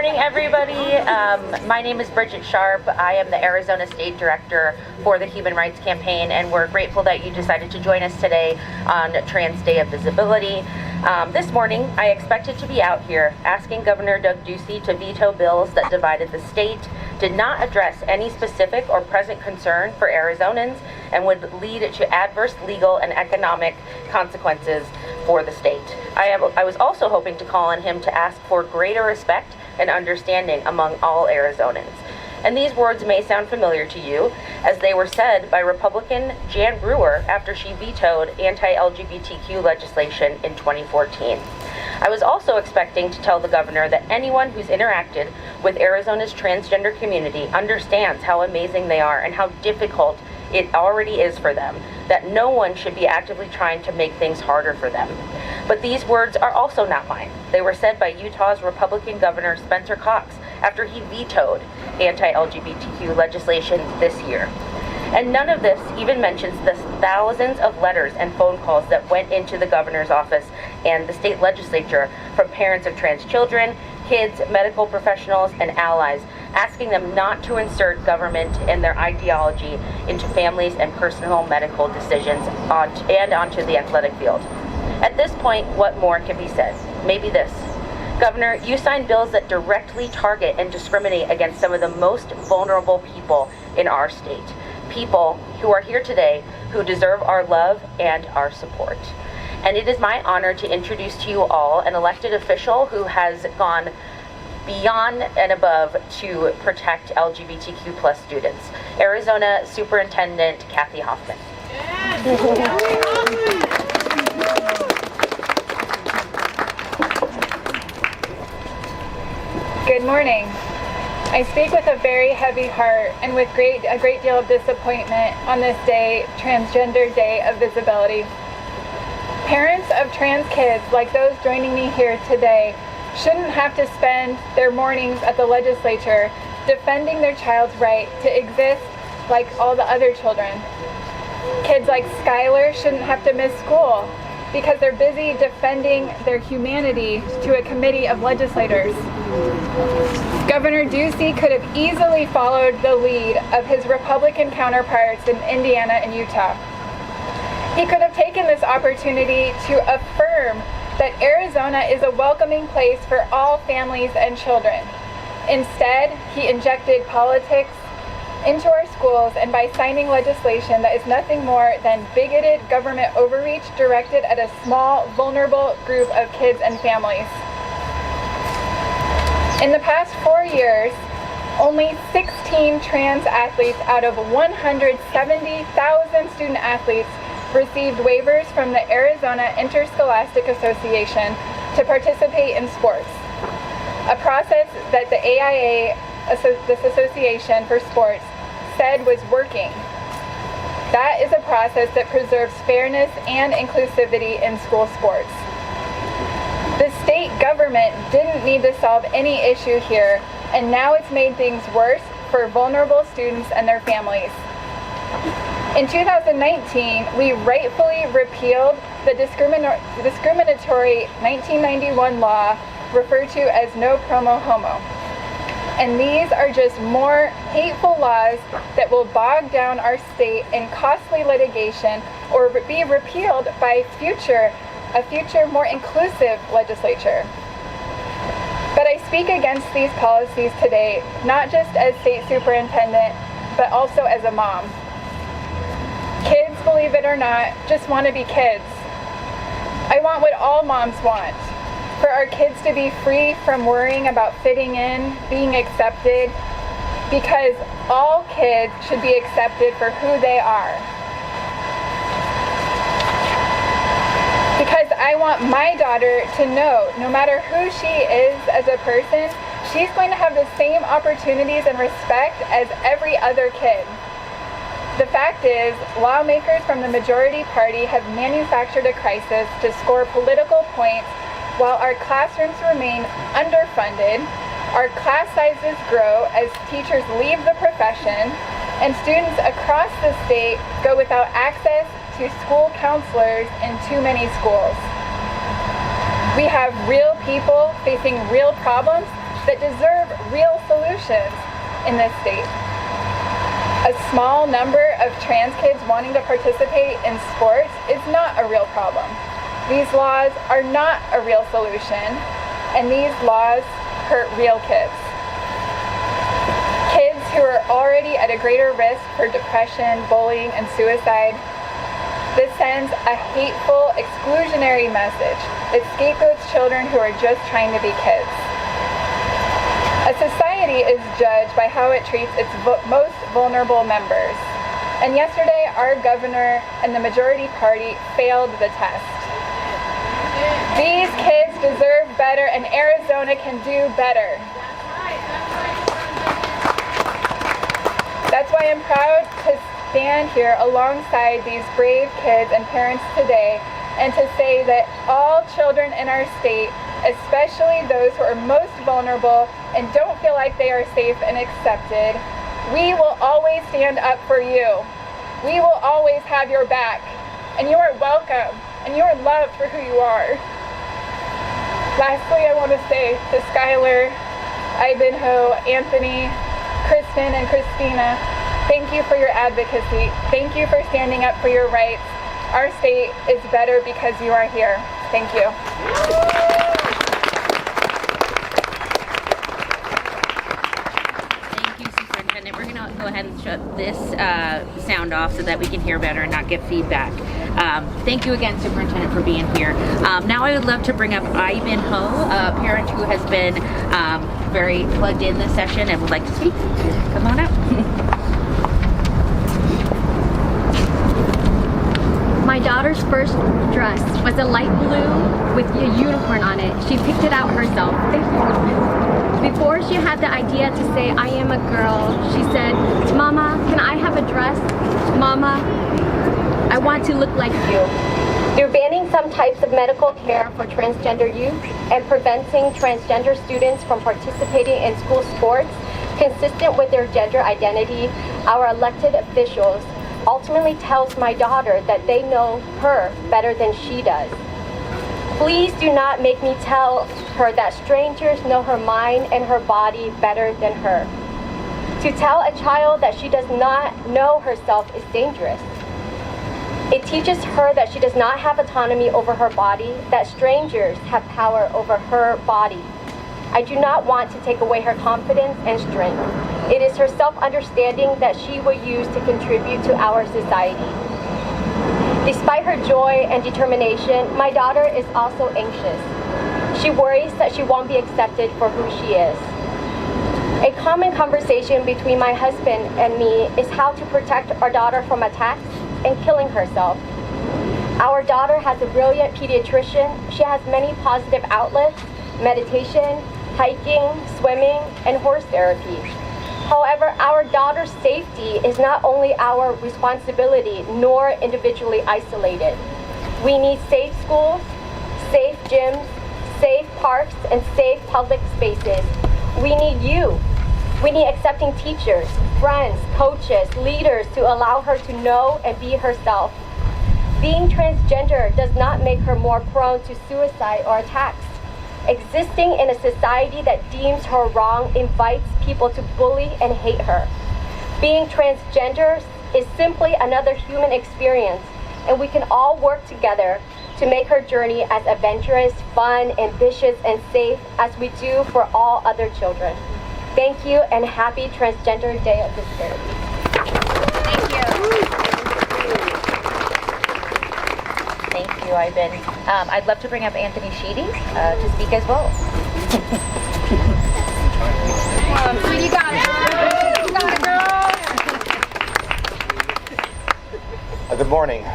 morning, everybody. My name is Bridget Sharp. I am the Arizona State Director for the Human Rights Campaign, and we're grateful that you decided to join us today on Trans Day of Visibility. This morning, I expected to be out here asking Governor Ducey to veto bills that divided the state, did not address any specific or present concern for Arizonans, and would lead to adverse legal and economic consequences for the state. I was also hoping to call on him to ask for greater respect and understanding among all Arizonans. And these words may sound familiar to you, as they were said by Republican Jan Brewer after she vetoed anti-LGBTQ legislation in 2014. I was also expecting to tell the governor that anyone who's interacted with Arizona's transgender community understands how amazing they are and how difficult it already is for them, that no one should be actively trying to make things harder for them. But these words are also not mine. They were said by Utah's Republican Governor Spencer Cox after he vetoed anti-LGBTQ legislation this year. And none of this even mentions the thousands of letters and phone calls that went into the governor's office and the state legislature from parents of trans children, kids, medical professionals, and allies, asking them not to insert government and their ideology into families and personal medical decisions onto the athletic field. At this point, what more can be said? Maybe this. Governor, you signed bills that directly target and discriminate against some of the most vulnerable people in our state. People who are here today who deserve our love and our support. And it is my honor to introduce to you all an elected official who has gone beyond and above to protect LGBTQ plus students. Arizona Superintendent Kathy Hoffman. Good morning. I speak with a very heavy heart and with a great deal of disappointment on this day, Transgender Day of Visibility. Parents of trans kids, like those joining me here today, shouldn't have to spend their mornings at the legislature defending their child's right to exist like all the other children. Kids like Skylar shouldn't have to miss school because they're busy defending their humanity to a committee of legislators. Governor Ducey could have easily followed the lead of his Republican counterparts in Indiana and Utah. He could have taken this opportunity to affirm that Arizona is a welcoming place for all families and children. Instead, he injected politics into our schools, and by signing legislation that is nothing more than bigoted government overreach directed at a small, vulnerable group of kids and families. In the past 4 years, only 16 trans athletes out of 170,000 student athletes received waivers from the Arizona Interscholastic Association to participate in sports, a process that the AIA, this Association for Sports, said was working. That is a process that preserves fairness and inclusivity in school sports. The state government didn't need to solve any issue here, and now it's made things worse for vulnerable students and their families. In 2019, we rightfully repealed the discriminatory 1991 law referred to as No Promo Homo. And these are just more hateful laws that will bog down our state in costly litigation or be repealed by a future more inclusive legislature. But I speak against these policies today, not just as state superintendent, but also as a mom. Kids, believe it or not, just want to be kids. I want what all moms want. For our kids to be free from worrying about fitting in, being accepted, because all kids should be accepted for who they are. Because I want my daughter to know, no matter who she is as a person, she's going to have the same opportunities and respect as every other kid. The fact is, lawmakers from the majority party have manufactured a crisis to score political points while our classrooms remain underfunded, our class sizes grow as teachers leave the profession, and students across the state go without access to school counselors in too many schools. We have real people facing real problems that deserve real solutions in this state. A small number of trans kids wanting to participate in sports is not a real problem. These laws are not a real solution, and these laws hurt real kids. Kids who are already at a greater risk for depression, bullying, and suicide. This sends a hateful, exclusionary message that scapegoats children who are just trying to be kids. A society is judged by how it treats its most vulnerable members. And yesterday, our governor and the majority party failed the test. These kids deserve better, and Arizona can do better. That's why I'm proud to stand here alongside these brave kids and parents today and to say that all children in our state, especially those who are most vulnerable and don't feel like they are safe and accepted, we will always stand up for you. We will always have your back, and you are welcome, and you are loved for who you are. Lastly, I want to say to Skylar, Ivanhoe, Anthony, Kristen, and Christina, thank you for your advocacy. Thank you for standing up for your rights. Our state is better because you are here. Thank you. Thank you, Superintendent. We're going to go ahead and shut this sound off so that we can hear better and not get feedback. Thank you again, Superintendent, for being here. Now I would love to bring up Ivanhoe, a parent who has been very plugged in this session and would like to speak. Come on up. My daughter's first dress was a light blue with a unicorn on it. She picked it out herself. Before she had the idea to say, I am a girl, she said, Mama, can I have a dress? Mama, I want to look like you. Through banning some types of medical care for transgender youth and preventing transgender students from participating in school sports consistent with their gender identity, our elected officials ultimately tells my daughter that they know her better than she does. Please do not make me tell her that strangers know her mind and her body better than her. To tell a child that she does not know herself is dangerous. It teaches her that she does not have autonomy over her body, that strangers have power over her body. I do not want to take away her confidence and strength. It is her self-understanding that she will use to contribute to our society. Despite her joy and determination, my daughter is also anxious. She worries that she won't be accepted for who she is. A common conversation between my husband and me is how to protect our daughter from attacks and killing herself. Our daughter has a brilliant pediatrician. She has many positive outlets: meditation, hiking, swimming, and horse therapy. However, our daughter's safety is not only our responsibility nor individually isolated. We need safe schools, safe gyms, safe parks, and safe public spaces. We need you. We need accepting teachers, friends, coaches, leaders to allow her to know and be herself. Being transgender does not make her more prone to suicide or attacks. Existing in a society that deems her wrong invites people to bully and hate her. Being transgender is simply another human experience, and we can all work together to make her journey as adventurous, fun, ambitious, and safe as we do for all other children. Thank you, and happy Transgender Day of Visibility. Thank you. Thank you, Ivan. I'd love to bring up Anthony Sheedy to speak as well. You got it, girl. You got it, girl. Good morning.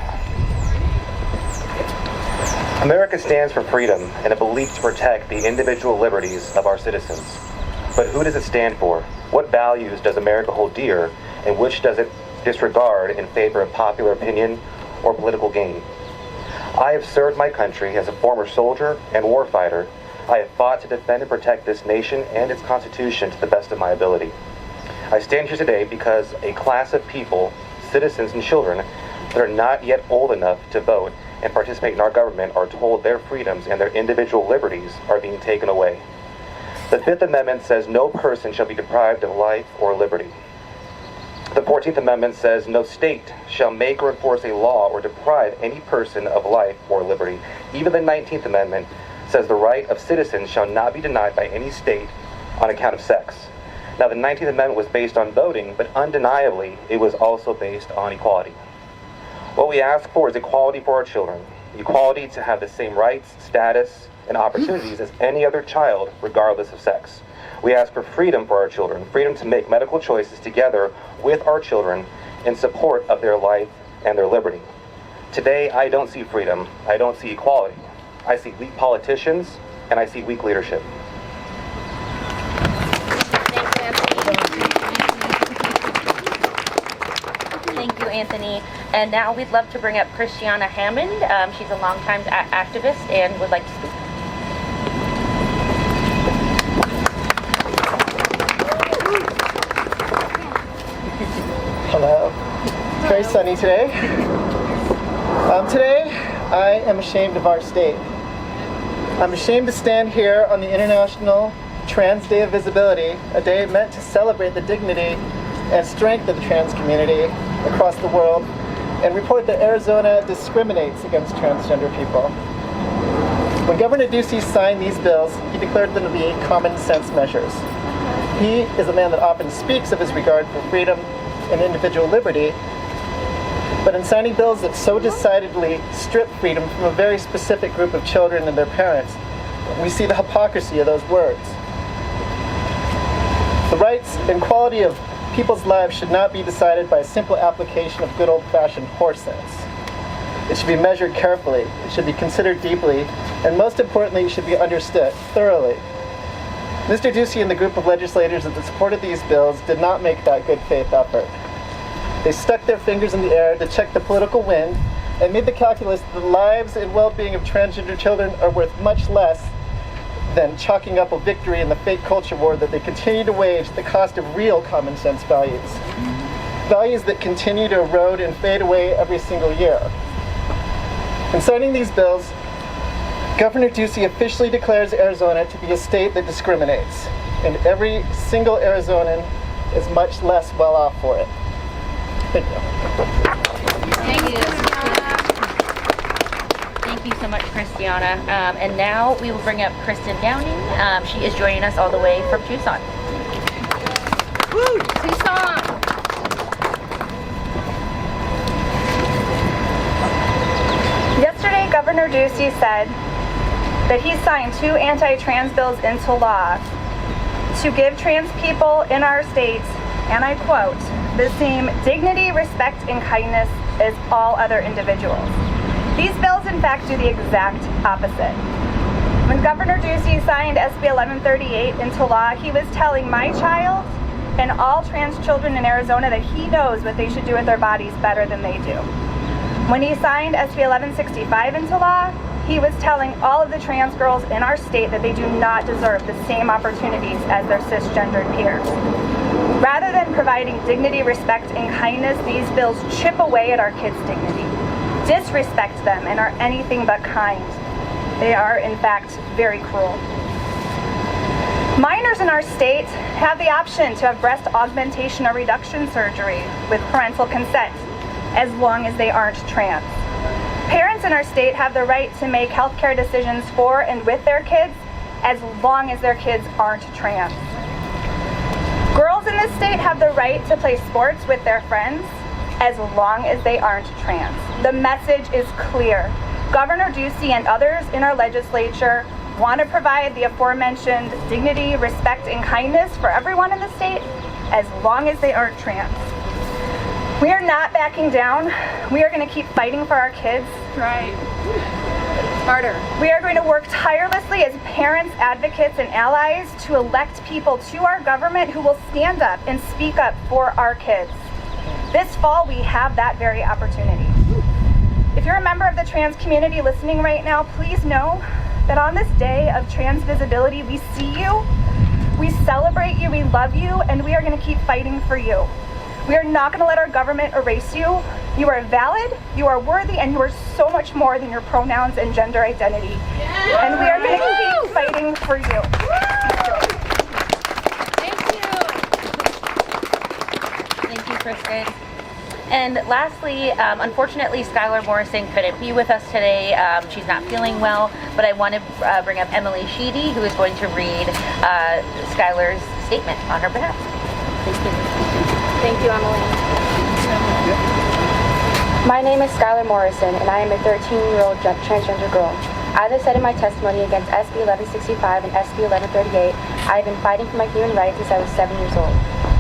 America stands for freedom and a belief to protect the individual liberties of our citizens. But who does it stand for? What values does America hold dear, and which does it disregard in favor of popular opinion or political gain? I have served my country as a former soldier and warfighter. I have fought to defend and protect this nation and its Constitution to the best of my ability. I stand here today because a class of people, citizens and children, that are not yet old enough to vote and participate in our government are told their freedoms and their individual liberties are being taken away. The Fifth Amendment says no person shall be deprived of life or liberty. The 14th Amendment says no state shall make or enforce a law or deprive any person of life or liberty. Even the 19th Amendment says the right of citizens shall not be denied by any state on account of sex. Now, the 19th Amendment was based on voting, but undeniably, it was also based on equality. What we ask for is equality for our children, equality to have the same rights, status, and opportunities as any other child, regardless of sex. We ask for freedom for our children, freedom to make medical choices together with our children in support of their life and their liberty. Today, I don't see freedom. I don't see equality. I see weak politicians, and I see weak leadership. Thank you, Anthony. And now we'd love to bring up Christiana Hammond. She's a longtime activist and would like to speak. Hello. It's very sunny today. Today, I am ashamed of our state. I'm ashamed to stand here on the International Trans Day of Visibility, a day meant to celebrate the dignity and strength of the trans community across the world, and report that Arizona discriminates against transgender people. When Governor Ducey signed these bills, he declared them to be common sense measures. He is a man that often speaks of his regard for freedom and individual liberty, but in signing bills that so decidedly strip freedom from a very specific group of children and their parents, we see the hypocrisy of those words. The rights and quality of people's lives should not be decided by a simple application of good old-fashioned horse sense. It should be measured carefully, it should be considered deeply, and most importantly, it should be understood thoroughly. Mr. Ducey and the group of legislators that supported these bills did not make that good faith effort. They stuck their fingers in the air to check the political wind and made the calculus that the lives and well-being of transgender children are worth much less than chalking up a victory in the fake culture war that they continue to wage at the cost of real common sense values. Values that continue to erode and fade away every single year. In signing these bills, Governor Ducey officially declares Arizona to be a state that discriminates, and every single Arizonan is much less well off for it. Thank you. Thank you. Thank you so much, Christiana. And now we will bring up Kristen Downing. She is joining us all the way from Tucson. Woo! Tucson! Yesterday, Governor Ducey said that he signed 2 anti-trans bills into law to give trans people in our state, and I quote, the same dignity, respect, and kindness as all other individuals. These bills, in fact, do the exact opposite. When Governor Ducey signed SB 1138 into law, he was telling my child and all trans children in Arizona that he knows what they should do with their bodies better than they do. When he signed SB 1165 into law, he was telling all of the trans girls in our state that they do not deserve the same opportunities as their cisgendered peers. Rather than providing dignity, respect, and kindness, these bills chip away at our kids' dignity, disrespect them, and are anything but kind. They are, in fact, very cruel. Minors in our state have the option to have breast augmentation or reduction surgery with parental consent, as long as they aren't trans. Parents in our state have the right to make healthcare decisions for and with their kids, as long as their kids aren't trans. Girls in this state have the right to play sports with their friends, as long as they aren't trans. The message is clear. Governor Ducey and others in our legislature want to provide the aforementioned dignity, respect, and kindness for everyone in the state, as long as they aren't trans. We are not backing down. We are going to keep fighting for our kids. Right. Harder. We are going to work tirelessly as parents, advocates, and allies to elect people to our government who will stand up and speak up for our kids. This fall, we have that very opportunity. If you're a member of the trans community listening right now, please know that on this day of trans visibility, we see you, we celebrate you, we love you, and we are going to keep fighting for you. We are not going to let our government erase you. You are valid, you are worthy, and you are so much more than your pronouns and gender identity. And we are going to keep fighting for you. Kristen. And lastly, unfortunately, Skylar Morrison couldn't be with us today. She's not feeling well, but I want to bring up Emily Sheedy, who is going to read Skylar's statement on her behalf. Thank you, Emily. My name is Skylar Morrison, and I am a 13-year-old transgender girl. As I said in my testimony against SB 1165 and SB 1138, I have been fighting for my human rights since I was 7 years old.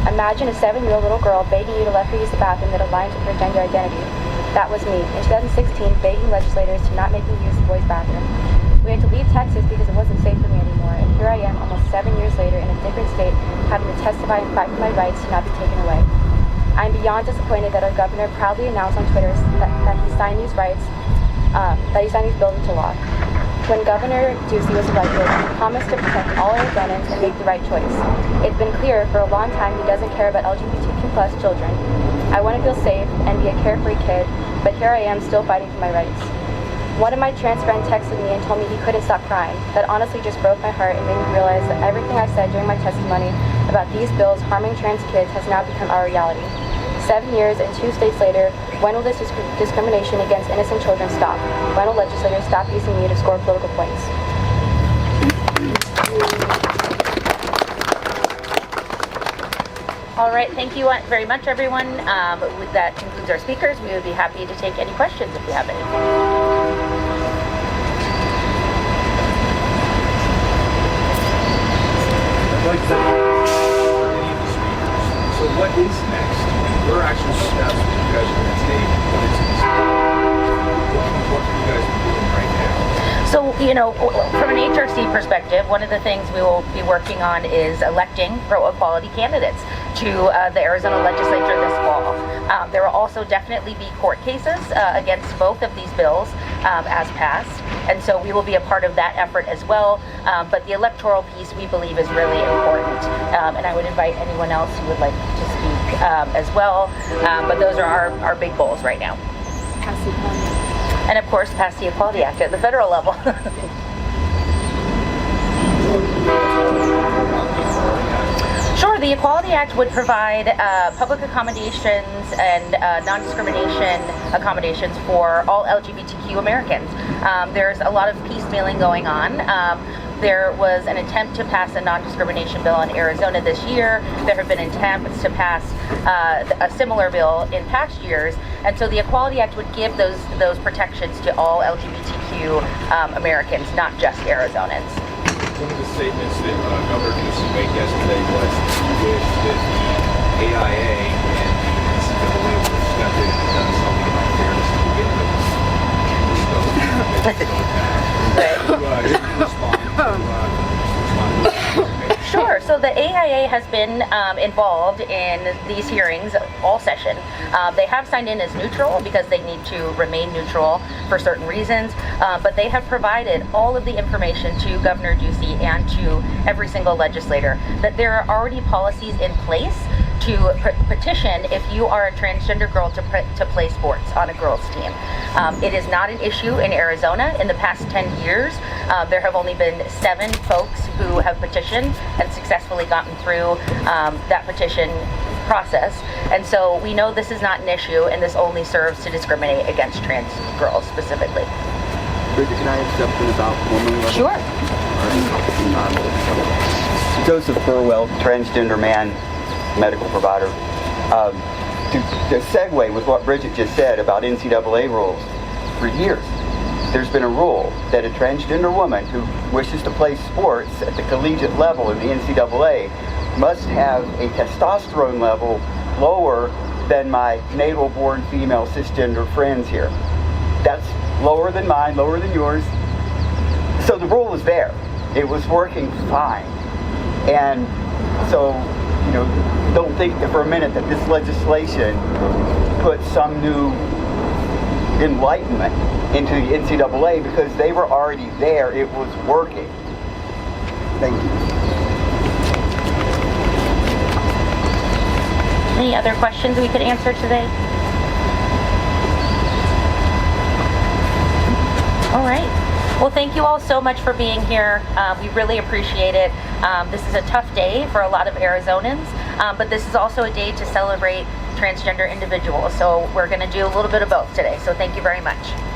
Imagine a 7-year-old little girl begging you to let her use the bathroom that aligns with her gender identity. That was me, in 2016, begging legislators to not make me use the boys' bathroom. We had to leave Texas because it wasn't safe for me anymore, and here I am almost 7 years later in a different state, having to testify and fight for my rights to not be taken away. I am beyond disappointed that our governor proudly announced on Twitter that he signed these rights, that he signed these bills into law. When Governor Ducey was elected, he promised to protect all Arizonans and make the right choice. It's been clear for a long time he doesn't care about LGBTQ+ children. I want to feel safe and be a carefree kid, but here I am still fighting for my rights. One of my trans friends texted me and told me he couldn't stop crying. That honestly just broke my heart and made me realize that everything I said during my testimony about these bills harming trans kids has now become our reality. 7 years and 2 states later, when will this discrimination against innocent children stop? When will legislators stop using me to score political points? All right, thank you very much, everyone. That concludes our speakers. We would be happy to take any questions if you have any. I'd like to for any of the speakers. So what is next? What are actual steps that you guys are going to take? What are you guys doing right now? So, from an HRC perspective, one of the things we will be working on is electing pro-equality candidates to the Arizona legislature this fall. There will also definitely be court cases against both of these bills as passed, and so we will be a part of that effort as well. But the electoral piece we believe is really important, and I would invite anyone else who would like to speak as well. But those are our big goals right now. And of course, pass the Equality Act at the federal level. Sure, the Equality Act would provide public accommodations and non-discrimination accommodations for all LGBTQ Americans. There's a lot of piecemealing going on. There was an attempt to pass a non-discrimination bill in Arizona this year. There have been attempts to pass a similar bill in past years, and so the Equality Act would give those protections to all LGBTQ Americans, not just Arizonans. One of the statements that Governor Ducey made yesterday was that he wished that the AIA and the NCAA would have stepped in and done something about fairness to begin with. Sure. So the AIA has been involved in these hearings all session. They have signed in as neutral because they need to remain neutral for certain reasons, but they have provided all of the information to Governor Ducey and to every single legislator that there are already policies in place to petition if you are a transgender girl to play sports on a girls' team. It is not an issue in Arizona. In the past 10 years, there have only been 7 folks who have petitioned and successfully gotten through that petition process. And so we know this is not an issue, and this only serves to discriminate against trans girls specifically. Bridget, can I ask something about woman level? Sure. Joseph Burwell, transgender man, medical provider. To segue with what Bridget just said about NCAA rules, for years there's been a rule that a transgender woman who wishes to play sports at the collegiate level in the NCAA must have a testosterone level lower than my natal-born female cisgender friends here. That's lower than mine, lower than yours. So the rule was there. It was working fine. And so, don't think for a minute that this legislation puts some new enlightenment into the NCAA, because they were already there. It was working. Thank you. Any other questions we could answer today? All right. Well, thank you all so much for being here. We really appreciate it. This is a tough day for a lot of Arizonans, but this is also a day to celebrate transgender individuals. So we're going to do a little bit of both today. So thank you very much.